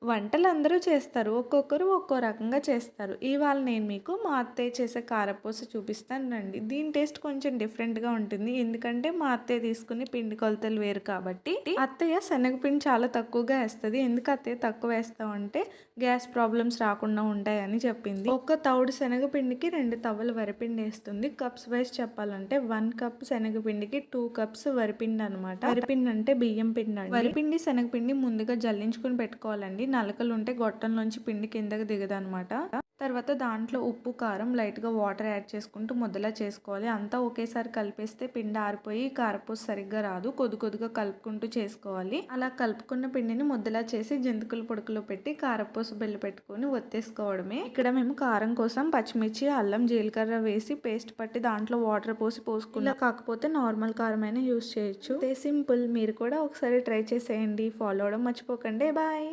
వంటలు అందరూ చేస్తారు. ఒక్కొక్కరు ఒక్కో రకంగా చేస్తారు. ఇవాళ నేను మీకు మా అత్తయ్య చేసే కారపూస చూపిస్తాను రండి. దీని టేస్ట్ కొంచెం డిఫరెంట్‌గా ఉంటుంది. ఎందుకంటే మా అత్తయ్య తీసుకునే పిండి కొలతలు వేరు కాబట్టి. అత్తయ్య శనగపిండి చాలా తక్కువగా ఏస్తది. ఎందుకు అత్తయ్య తక్కువ వేస్తావంటే గ్యాస్ ప్రాబ్లమ్స్ రాకుండా ఉంటాయని చెప్పింది. ఒక్క తౌడు శనగపిండికి 2 తవ్వల వరిపిండి ఏస్తుంది. కప్స్ వైస్ చెప్పాలంటే 1 కప్ శనగపిండికి 2 కప్స్ వరిపిండి అనమాట. వరిపిండి అంటే బియ్యం పిండి అండి. వరిపిండి శనగపిండి ముందుగా జల్లించుకొని పెట్టుకోవాలండి. నలకలుంటే గొట్టంలోంచి పిండి కిందకి దిగదనమాట. తర్వాత దాంట్లో ఉప్పు, కారం, లైట్‌గా వాటర్ యాడ్ చేసుకుంటూ ముద్దలా చేసుకోవాలి. అంతా ఒకేసారి కలిపేస్తే పిండి ఆరిపోయి కారపూస సరిగ్గా రాదు. కొద్దిగా కలుపుకుంటూ చేసుకోవాలి. అలా కలుపుకున్న పిండిని ముద్దలా చేసి జంతికల పొడుకులో పెట్టి కారపూస బిళ్ళ పెట్టుకొని ఒత్తేసుకోవడమే. ఇక్కడ మేము కారం కోసం పచ్చిమిర్చి, అల్లం, జీలకర్ర వేసి పేస్ట్ పట్టి దాంట్లో వాటర్ పోసుకున్నాం. కాకపోతే నార్మల్ కారం అయినా యూజ్ చేయొచ్చు. సింపుల్. మీరు కూడా ఒకసారి ట్రై చేసేయండి. ఫాలో అవ్వడం మర్చిపోకండి. బాయ్.